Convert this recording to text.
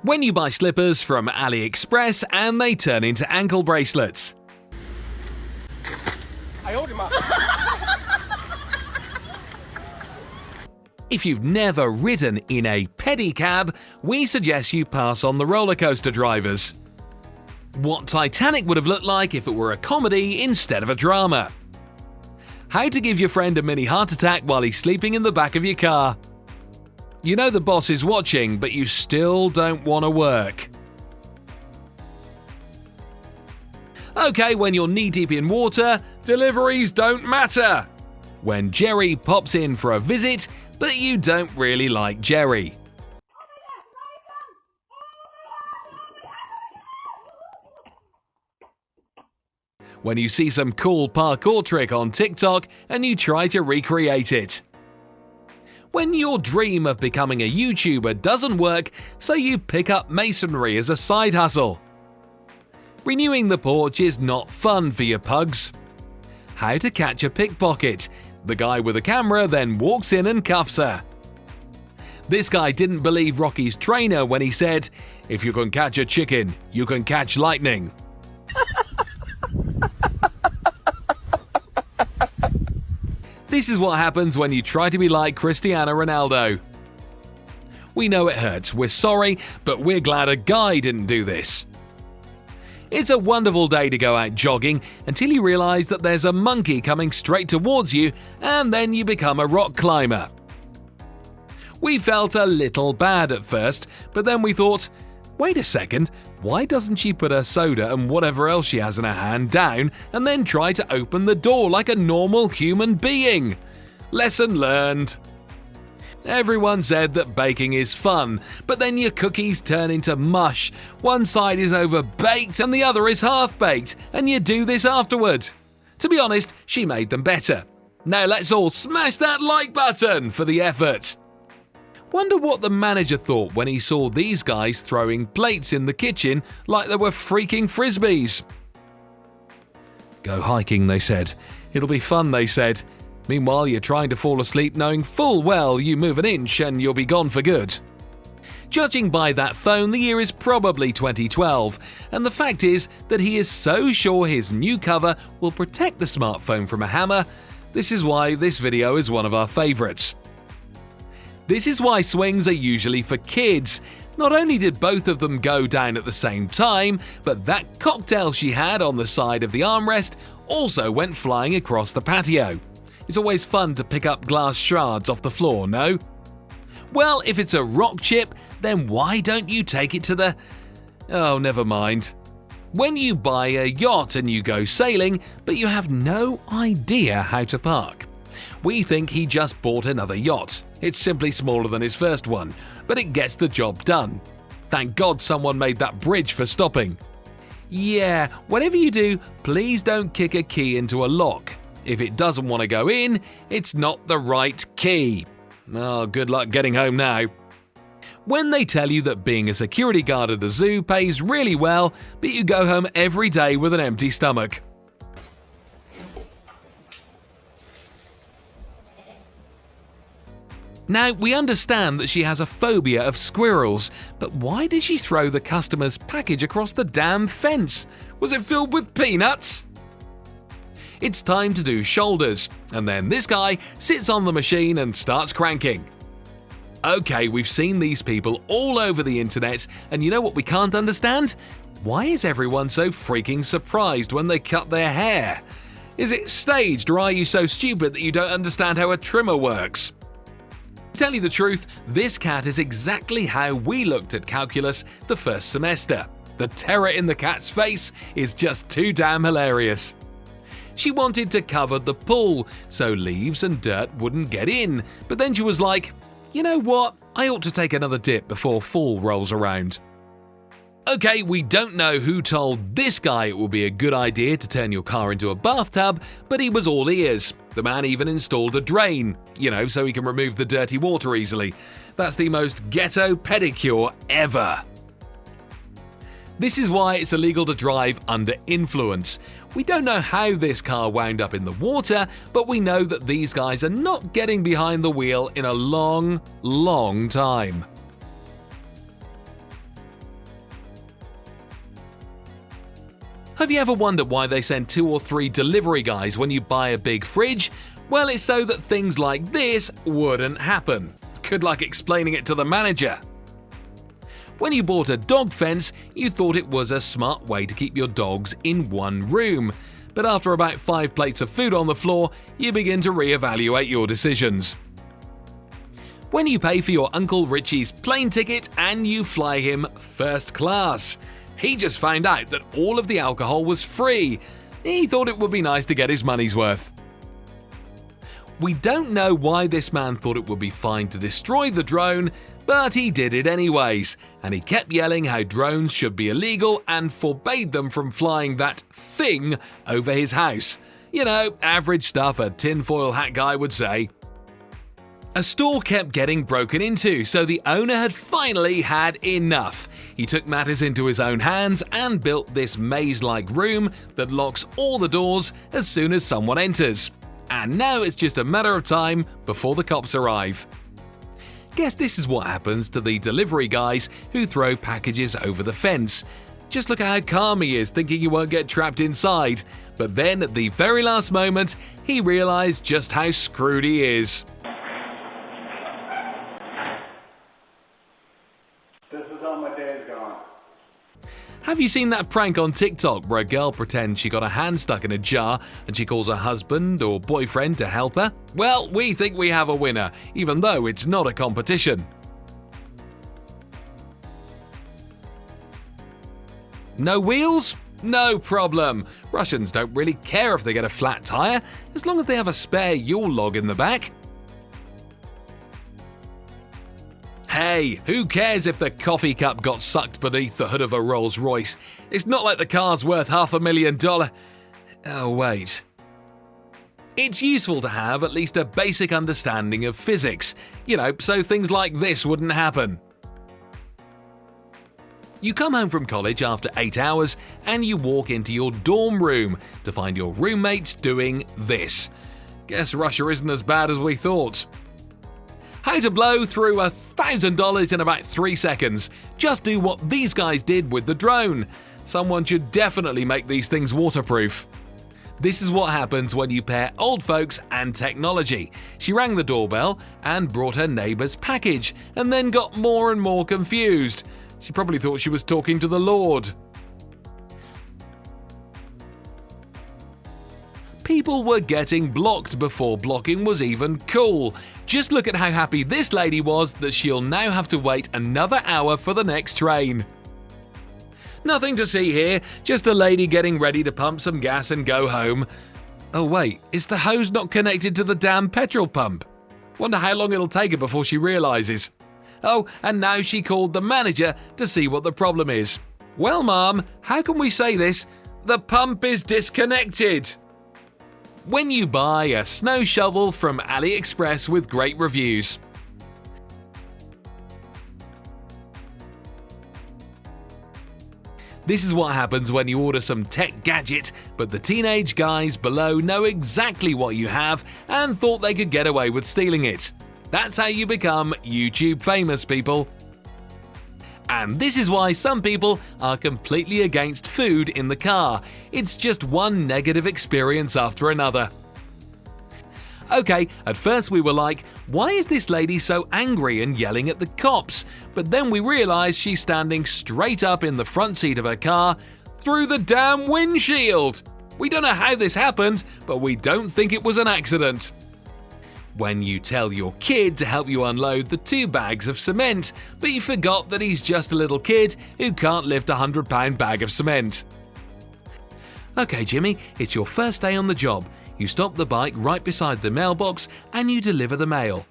When you buy slippers from AliExpress and they turn into ankle bracelets. I hold him up. If you've never ridden in a pedicab, we suggest you pass on the roller coaster drivers. What Titanic would have looked like if it were a comedy instead of a drama. How to give your friend a mini heart attack while he's sleeping in the back of your car. You know the boss is watching, but you still don't want to work. Okay, when you're knee-deep in water, deliveries don't matter. When Jerry pops in for a visit, but you don't really like Jerry. When you see some cool parkour trick on TikTok and you try to recreate it. When your dream of becoming a YouTuber doesn't work, so you pick up masonry as a side hustle. Renewing the porch is not fun for your pugs. How to catch a pickpocket. The guy with a camera then walks in and cuffs her. This guy didn't believe Rocky's trainer when he said, "If you can catch a chicken, you can catch lightning." This is what happens when you try to be like Cristiano Ronaldo. We know it hurts, we're sorry, but we're glad a guy didn't do this. It's a wonderful day to go out jogging until you realize that there's a monkey coming straight towards you, and then you become a rock climber. We felt a little bad at first, but then we thought, wait a second, why doesn't she put her soda and whatever else she has in her hand down and then try to open the door like a normal human being? Lesson learned. Everyone said that baking is fun, but then your cookies turn into mush. One side is over-baked and the other is half-baked, and you do this afterwards. To be honest, she made them better. Now let's all smash that like button for the effort. Wonder what the manager thought when he saw these guys throwing plates in the kitchen like they were freaking frisbees. Go hiking, they said. It'll be fun, they said. Meanwhile, you're trying to fall asleep knowing full well you move an inch and you'll be gone for good. Judging by that phone, the year is probably 2012, and the fact is that he is so sure his new cover will protect the smartphone from a hammer. This is why this video is one of our favourites. This is why swings are usually for kids. Not only did both of them go down at the same time, but that cocktail she had on the side of the armrest also went flying across the patio. It's always fun to pick up glass shards off the floor, no? Well, if it's a rock chip, then why don't you take it to the… Oh, never mind. When you buy a yacht and you go sailing, but you have no idea how to park. We think he just bought another yacht. It's simply smaller than his first one, but it gets the job done. Thank God someone made that bridge for stopping. Yeah, whatever you do, please don't kick a key into a lock. If it doesn't want to go in, it's not the right key. Oh, good luck getting home now. When they tell you that being a security guard at a zoo pays really well, but you go home every day with an empty stomach. Now, we understand that she has a phobia of squirrels, but why did she throw the customer's package across the damn fence? Was it filled with peanuts? It's time to do shoulders, and then this guy sits on the machine and starts cranking. Okay, we've seen these people all over the internet, and you know what we can't understand? Why is everyone so freaking surprised when they cut their hair? Is it staged, or are you so stupid that you don't understand how a trimmer works? To tell you the truth, this cat is exactly how we looked at calculus the first semester. The terror in the cat's face is just too damn hilarious. She wanted to cover the pool so leaves and dirt wouldn't get in, but then she was like, you know what, I ought to take another dip before fall rolls around. Okay, we don't know who told this guy it would be a good idea to turn your car into a bathtub, but he was all ears. The man even installed a drain, so he can remove the dirty water easily. That's the most ghetto pedicure ever. This is why it's illegal to drive under influence. We don't know how this car wound up in the water, but we know that these guys are not getting behind the wheel in a long, long time. Have you ever wondered why they send 2 or 3 delivery guys when you buy a big fridge? Well, it's so that things like this wouldn't happen. Good luck explaining it to the manager. When you bought a dog fence, you thought it was a smart way to keep your dogs in one room. But after about 5 plates of food on the floor, you begin to reevaluate your decisions. When you pay for your Uncle Richie's plane ticket and you fly him first class. He just found out that all of the alcohol was free. He thought it would be nice to get his money's worth. We don't know why this man thought it would be fine to destroy the drone, but he did it anyways, and he kept yelling how drones should be illegal and forbade them from flying that thing over his house. You know, average stuff a tinfoil hat guy would say. A store kept getting broken into, so the owner had finally had enough. He took matters into his own hands and built this maze-like room that locks all the doors as soon as someone enters. And now it's just a matter of time before the cops arrive. Guess this is what happens to the delivery guys who throw packages over the fence. Just look at how calm he is, thinking he won't get trapped inside. But then, at the very last moment, he realized just how screwed he is. Have you seen that prank on TikTok where a girl pretends she got a hand stuck in a jar and she calls her husband or boyfriend to help her? Well, we think we have a winner, even though it's not a competition. No wheels? No problem. Russians don't really care if they get a flat tire, as long as they have a spare Yule log in the back. Hey, who cares if the coffee cup got sucked beneath the hood of a Rolls Royce? It's not like the car's worth $500,000. Oh, wait. It's useful to have at least a basic understanding of physics, so things like this wouldn't happen. You come home from college after 8 hours and you walk into your dorm room to find your roommates doing this. Guess Russia isn't as bad as we thought. How to blow through $1,000 in about 3 seconds. Just do what these guys did with the drone. Someone should definitely make these things waterproof. This is what happens when you pair old folks and technology. She rang the doorbell and brought her neighbour's package and then got more and more confused. She probably thought she was talking to the Lord. People were getting blocked before blocking was even cool. Just look at how happy this lady was that she'll now have to wait another hour for the next train. Nothing to see here, just a lady getting ready to pump some gas and go home. Oh wait, is the hose not connected to the damn petrol pump? Wonder how long it'll take her before she realises. Oh, and now she called the manager to see what the problem is. Well, ma'am, how can we say this? The pump is disconnected. When you buy a snow shovel from AliExpress with great reviews. This is what happens when you order some tech gadget, but the teenage guys below know exactly what you have and thought they could get away with stealing it. That's how you become YouTube famous, people. And this is why some people are completely against food in the car. It's just one negative experience after another. Okay, at first we were like, why is this lady so angry and yelling at the cops? But then we realised she's standing straight up in the front seat of her car through the damn windshield. We don't know how this happened, but we don't think it was an accident. When you tell your kid to help you unload the 2 bags of cement, but you forgot that he's just a little kid who can't lift a £100 bag of cement. Okay, Jimmy, it's your first day on the job. You stop the bike right beside the mailbox and you deliver the mail.